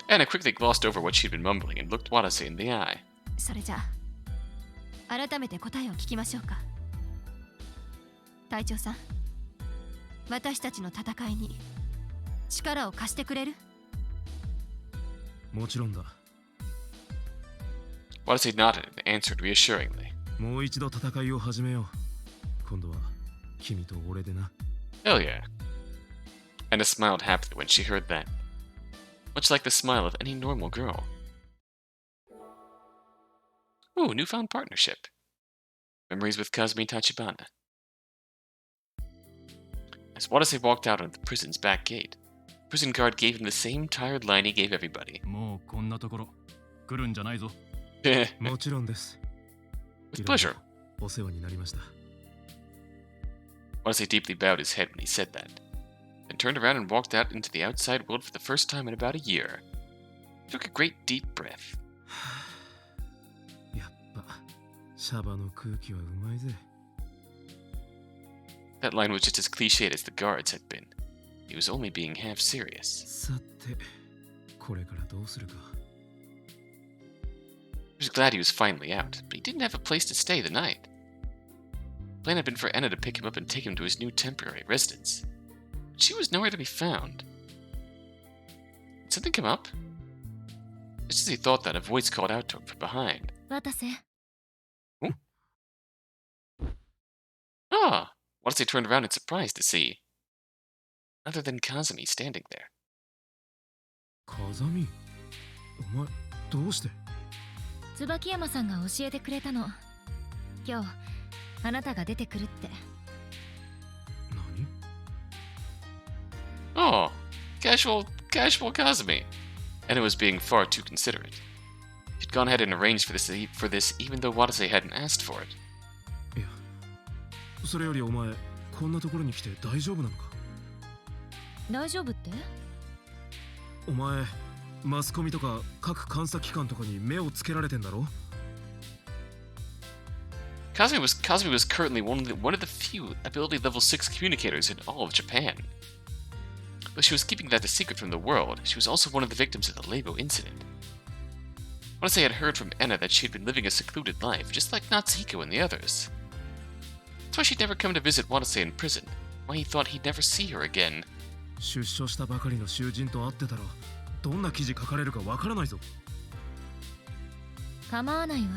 Anna quickly glossed over what she'd been mumbling and looked Watase in the eye. それじゃあ改めて答えを聞きましょうか。隊長さん、私たちの戦いに力を貸してくれる？もちろんだ。Watase nodded and answered reassuringly. もう一度戦いを始めよう。今度は君と俺でな。Hell yeah. Anna smiled happily when she heard that, much like the smile of any normal girl. Ooh, newfound partnership. Memories with Kazumi Tachibana. As Watase walked out onto the prison's back gate, the prison guard gave him the same tired line he gave everybody. もうこんなところ来るんじゃないぞ。もちろんです。 With pleasure. お世話になりました。Watase deeply bowed his head when he said that, then turned around and walked out into the outside world for the first time in about a year. He took a great deep breath. やっぱシャバの空気はうまいぜ。 That line was just as cliched as the guards had been. He was only being half serious. さて、これからどうするか。 He was glad he was finally out, but he didn't have a place to stay the night. The plan had been for Anna to pick him up and take him to his new temporary residence. But she was nowhere to be found. Did something come up? Just as he thought that, a voice called out to him from behind. 渡瀬 Ah! Watase turned around in surprise to see other than Kazumi standing there. 風見、お前どうして？椿山さんが教えてくれたの。今日あなたが出てくるって。何？ Oh, casual Kazumi. Anna was being far too considerate. She'd gone ahead and arranged for this even though Watase hadn't asked for it. いや、それよりお前こんなところに来て大丈夫なのか？大丈夫って？お前マスコミとか各監査機関とかに目をつけられてんだろ？ Kazumi was currently one of the few ability level 6 communicators in all of Japan. Though she was keeping that a secret from the world, she was also one of the victims of the LABO incident. Watase had heard from Anna that she had been living a secluded life, just like Natsuhiko and the others. That's why she'd never come to visit Watase in prison, why he thought he'd never see her again. 出所したばかりの囚人と会ってたらどんな記事書かれるかわからないぞ。構わないわ。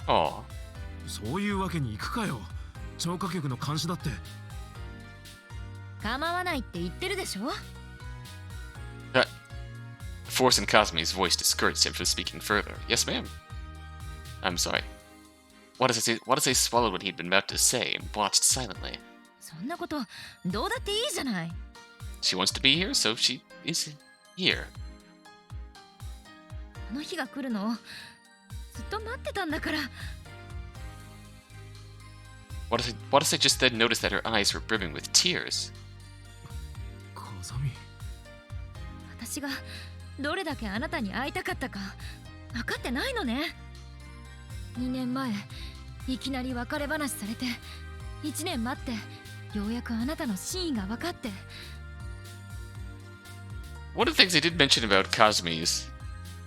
Aw. そういうわけにいくかよ。超過局の監視だって。構わないって言ってるでしょ。The force in Kazumi's voice discouraged him from speaking further. Yes, ma'am. I'm sorry. Watase swallowed what he'd been about to say and watched silently. そんなことどうだっていいじゃない。She wants to be here, so she is here. あの日が来るのずっと待ってたんだから。Watase just then noticed that her eyes were brimming with tears. 風見。私がどれだけあなたに会いたかったか分かってないのね。2年前いきなり別れ話されて1年待ってようやくあなたの真意が分かって。One of the things they did mention about Kazumi's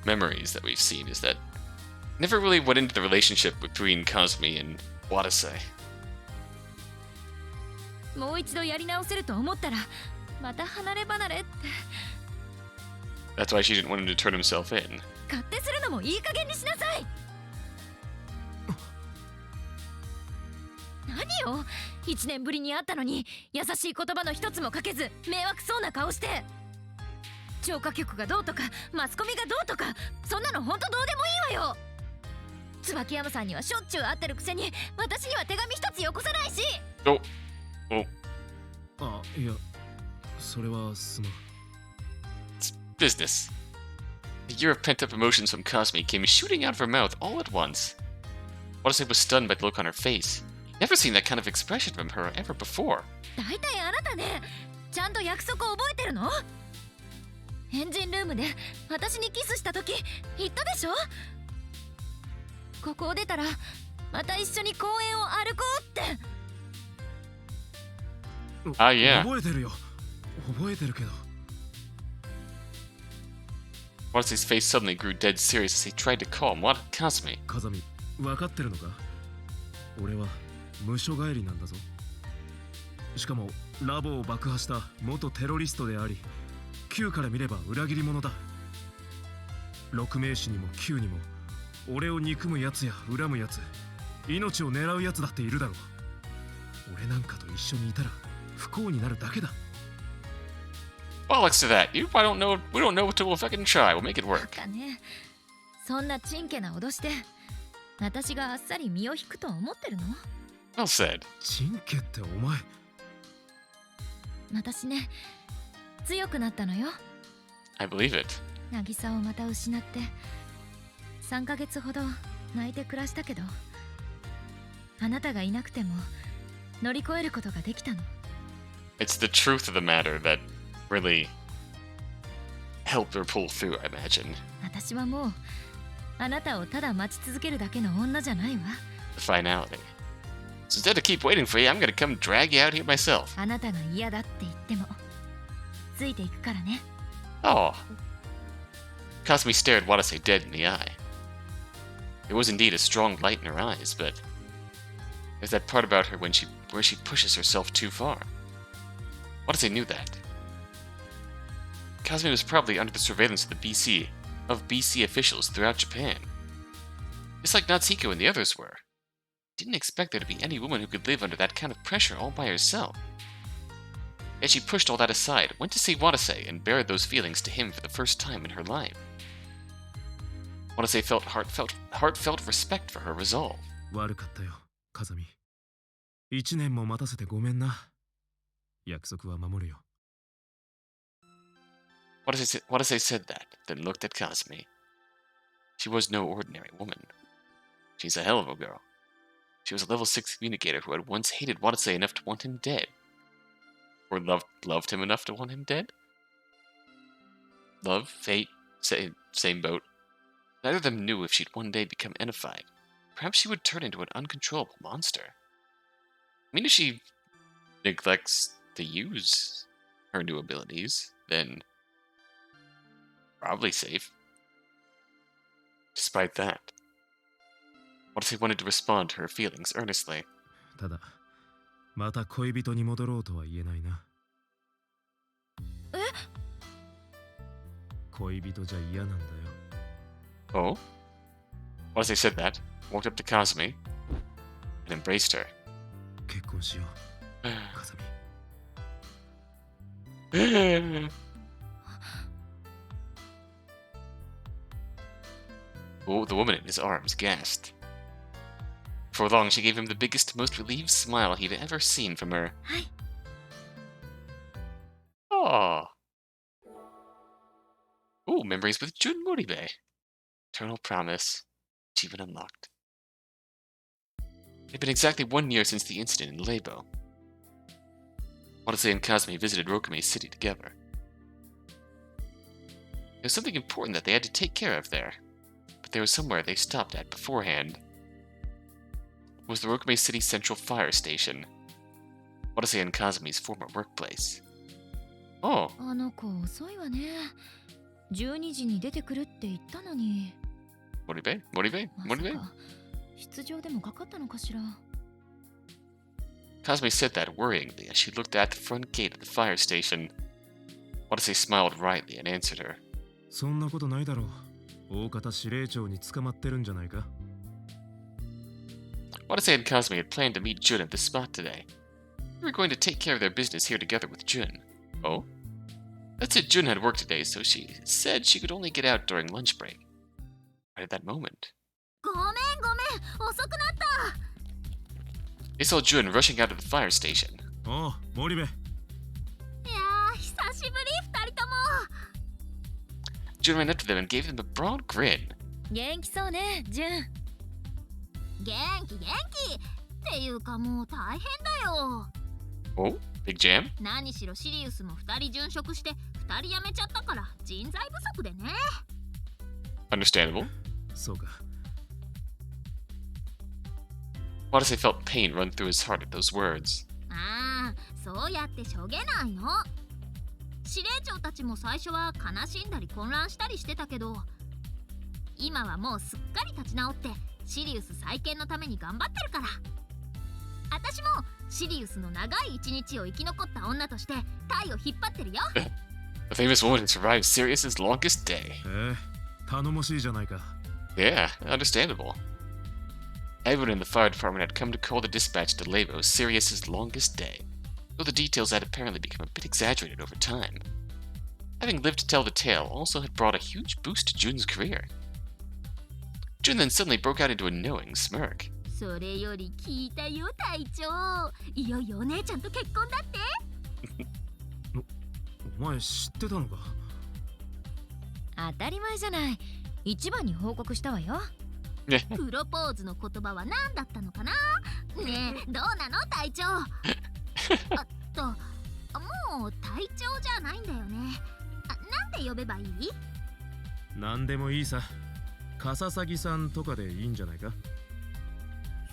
memories that we've seen is that never really went into the relationship between Kazumi and Watase. もう一度やり直せると思ったらまた離れ離れって。 That's why she didn't want him to turn himself in. 勝手するのもいい加減にしなさい。何よ、1年ぶりに会ったのに優しい言葉の一つもかけず迷惑そうな顔して。超過局がどうとかマスコミがどうとかそんなのほんとどうでもいいわよ。椿山さんにはしょっちゅう会ってるくせに私には手紙一つよこさないし。Oh. Oh. あ、いや、それはすまん。 It's business. A year of pent-up emotions from Kazumi came shooting out of her mouth all at once. Watase was stunned by the look on her face. He'd never seen that kind of expression from her ever before. だいたいあなたね、ちゃんと約束を覚えてるの？エンジンルームで私にキスした時言ったでしょ。ここを出たらまた一緒に公園を歩こうって。Ah, yeah. 覚えてるよ。覚えてるけど。 Watase's face suddenly grew dead serious as he tried to calm Kazumi. 風見、分かってるのか？俺は無所帰りなんだぞ。しかもラボを爆破した元テロリストであり、Q から見れば裏切り者だ。六名士にも Q にも俺を憎むやつや恨むやつ、命を狙うやつだっているだろう。俺なんかと一緒にいたら不幸になるだけだ。 Bollocks to that. We don't know what to fucking try. We'll make it work. だね。そんなちんけな脅して私があっさり身を引くと思ってるの？ Well said. チンケってお前。私ね、強くなったのよ。 I believe it. 渚をまた失って3ヶ月ほど泣いて暮らしたけど、あなたがいなくても乗り越えることができたの。 It's the truth of the matter that really helped her pull through, I imagine. 私はもうあなたをただ待ち続けるだけの女じゃないわ。 The finality. So instead of keep waiting for you, I'm gonna come drag you out here myself. あなたが嫌だって言ってもついていくからね。 Oh. Kasumi stared Watase dead in the eye. There was indeed a strong light in her eyes, but there's that part about her where she pushes herself too far. Watase knew that. Kasumi was probably under the surveillance of BC officials throughout Japan. Just like Natsuhiko and the others were. Didn't expect there to be any woman who could live under that kind of pressure all by herself. Yet she pushed all that aside, went to see Watase, and bared those feelings to him for the first time in her life. Watase felt heartfelt respect for her resolve. 悪かったよ、風見。1年も待たせてごめんな。約束は守るよ。Watase said that, then looked at Kasumi. She was no ordinary woman. She's a hell of a girl. She was a level 6 communicator who had once hated Watase enough to want him dead. Or loved him enough to want him dead? Love, fate, same boat. Neither of them knew if she'd one day become enified. Perhaps she would turn into an uncontrollable monster. I mean, if she neglects to use her new abilities, then probably safe. Despite that, Watase wanted to respond to her feelings earnestly. ただ、また恋人に戻ろうとは言えないな。え？恋人じゃ嫌なんだよ。Oh? Watase said that, walked up to Kasumi, and embraced her. 結婚しよう、風見。Oh, the woman in his arms gasped. For long, she gave him the biggest, most relieved smile he'd ever seen from her. はい。 Aww. Oh, memories with Jun Moribe. Eternal promise. Achievement unlocked. It had been exactly 1 year since the incident in LABO. Watase and Kasumi visited Rokumei City together. There was something important that they had to take care of there, but there was somewhere they stopped at beforehand. It was the Rokumei City Central Fire Station, Watase and Kazumi's former workplace. Oh. あの子遅いわね。12時に出てくるって言ったのに。Moribe? まさか出場でもかかったのかしら。 Kasumi said that worryingly as she looked at the front gate of the fire station. Watase smiled wryly and answered her. そんなことないだろう。大方司令長に捕まってるんじゃないか。Watase and Kasumi had planned to meet Jun at the spot today. They were going to take care of their business here together with Jun. Oh? That's it, Jun had work today, so she said she could only get out during lunch break. Right at that moment, ごめん遅くなった。 they saw Jun rushing out of the fire station. おう、森部。いやー久しぶり2人とも。 Jun ran up to them and gave them a broad grin. 元気そうね、ジュン。元気っていうかもう大変だよ。 Oh? Big jam? 何しろシリウスも2人殉職して2人辞めちゃったから人材不足でね。 Understandable. そうか。Watase felt pain run through his heart at those words. ああ、そうやってしょげないの。司令長たちも最初は悲しんだり混乱したりしてたけど、今はもうすっかり立ち直ってシリウス再建のために頑張ってるから。私もシリウスの長い一日を生き残った女としてタイを引っ張ってるよ。The famous woman who survived Sirius's longest day. 頼もしいじゃないか。 Yeah, understandable. Everyone in the fire department had come to call the dispatch to LABO Sirius's longest day, though the details had apparently become a bit exaggerated over time. Having lived to tell the tale also had brought a huge boost to Jun's career. Jun then suddenly broke out into a knowing smirk. それより聞いたよ隊長、いよいよお姉ちゃんと結婚だって。お前知ってたのか。当たり前じゃない。一番に報告したわよ。プロポーズの言葉は何だったのかな。ねえ、どうなの隊長。もう隊長じゃないんだよね。なんで呼べばいい？なんでもいいさ。笠崎さんとかでいいんじゃないか。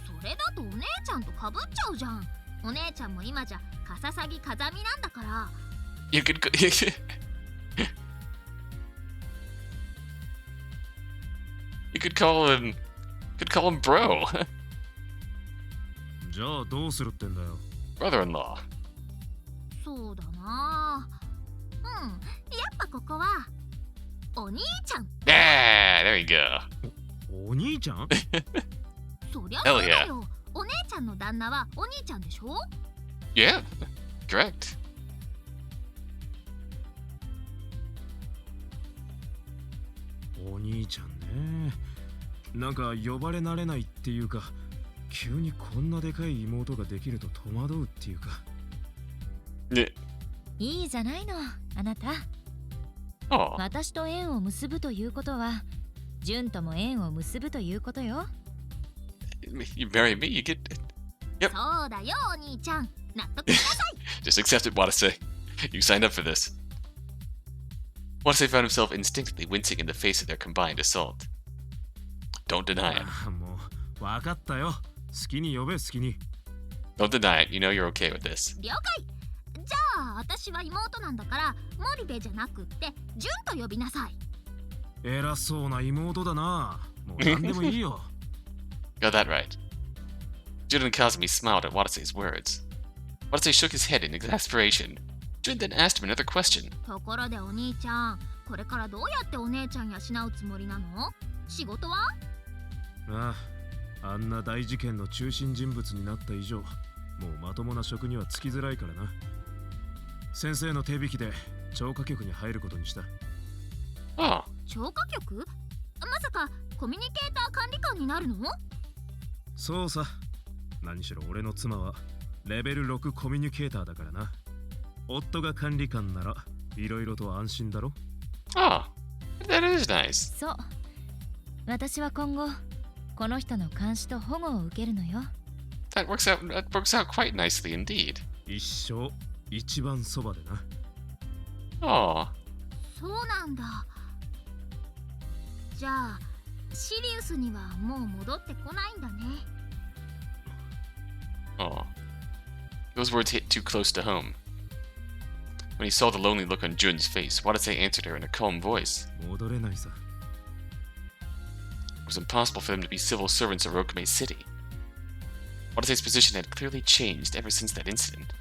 それだとお姉ちゃんとかぶっちゃうじゃん。お姉ちゃんも今じゃ笠崎風見なんだから。You could you could call him bro. じゃあどうするってんだよ。Brother-in-law. そうだな。やっぱここはお兄ちゃん。Yeah, there you go. お兄ちゃん？そりゃそうだよ。お姉ちゃんの旦那はお兄ちゃんでしょ？ Yeah, correct. お兄ちゃんね。なんか呼ばれ慣れないっていうか、急にこんなでかい妹ができると戸惑うっていうか。ね。いいじゃないの、あなた。私と縁を結ぶということは、純とも縁を結ぶということよ。You marry me, you get it. Yep. そうだよ、お兄ちゃん。納得しなさい。Just accept it, Watase. You signed up for this. Watase found himself instinctively wincing in the face of their combined assault. Don't deny it. もう分かったよ。好きに呼べ、好きに。Don't deny it. You know you're okay with this. 了解。じゃあ私は妹なんだから森部じゃなくって純と呼びなさい。偉そうな妹だな。もう何でもいいよ。Got that right. Jun and Kazumi smiled at Watase's words. Watase shook his head in exasperation. Jun then asked him another question. ところでお兄ちゃん、これからどうやってお姉ちゃん養うつもりなの？仕事は？あんな大事件の中心人物になった以上、もうまともな職には就きづらいからな。先生の手引きで超過局に入ることにした。ああ。超過局？まさかコミュニケーター管理官になるの？そうさ。何しろ俺の妻はレベル6コミュニケーターだからな。夫が管理官ならいろいろと安心だろ。ああ、that is nice. そう。私は今後この人の監視と保護を受けるのよ。That works out quite nicely indeed. 一生一番そばでな。ああ。そうなんだ。じゃあシリウスにはもう戻ってこないんだね。Oh. Those words hit too close to home. When he saw the lonely look on Jun's face, Watase answered her in a calm voice. 戻れないさ。It was impossible for them to be civil servants of Rokumei City. Watase's position had clearly changed ever since that incident.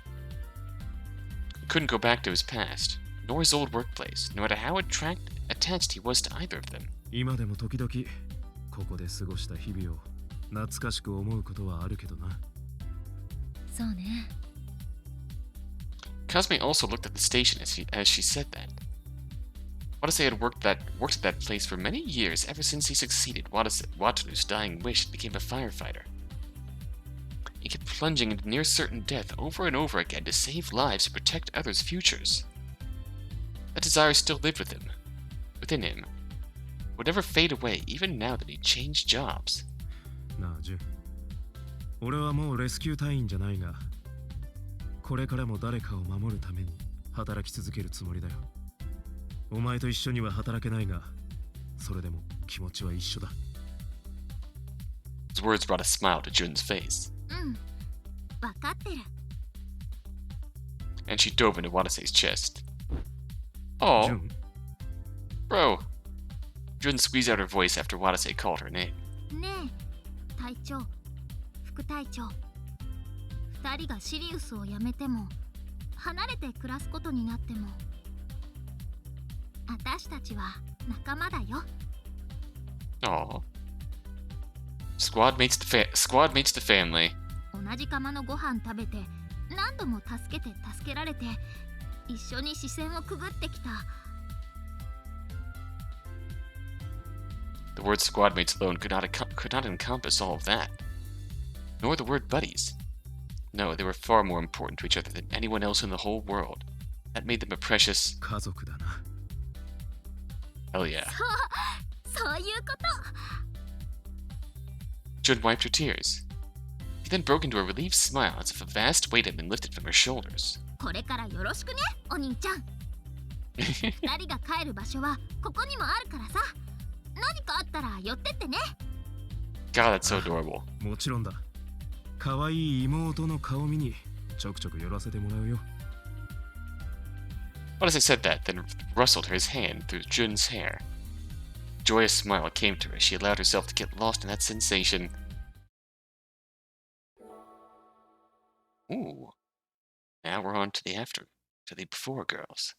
He couldn't go back to his past, nor his old workplace, no matter how attached he was to either of them. 今でも時々ここで過ごした日々を懐かしく思うことはあるけどな。そうね。Kazumi also looked at the station as she said that. Watase had worked at that place for many years ever since he succeeded Wataru's dying wish and became a firefighter. He kept plunging into near certain death over and over again to save lives and protect others' futures. That desire still lived within him. Would never fade away even now that he changed jobs. なあ、ジュン。俺はもうレスキュー隊員じゃないが、これからも誰かを守るために働き続けるつもりだよ。お前と一緒には働けないが、それでも気持ちは一緒だ。His words brought a smile to Jun's face. わかってる。And she dove into Watase's chest. Oh, Jun. Bro. Jun squeezed out her voice after Watase called her name. ねえ、隊長、副隊長。二人がシリウスを辞めても、離れて暮らすことになっても、私たちは仲間だよ。Aw. Squad mates the family. 同じ釜のご飯食べて、何度も助けられて、一緒に視線をくぐってきた。The word squad mates alone could not encompass all of that. Nor the word buddies. No, they were far more important to each other than anyone else in the whole world. That made them a precious... 家族だな。 Hell yeah. そういうこと。 Jun wiped her tears. She then broke into a relieved smile as if a vast weight had been lifted from her shoulders. これからよろしくね、お兄ちゃん。二人が帰る場所はここにもあるからさ。何かあったら寄ってってね。 God, that's so adorable. もちろんだ。可愛い妹の顔見にちょくちょく寄らせてもらうよ。 But as I said that, then rustled his hand through Jun's hair. A joyous smile came to her as she allowed herself to get lost in that sensation. Ooh. Now we're on to the before girls.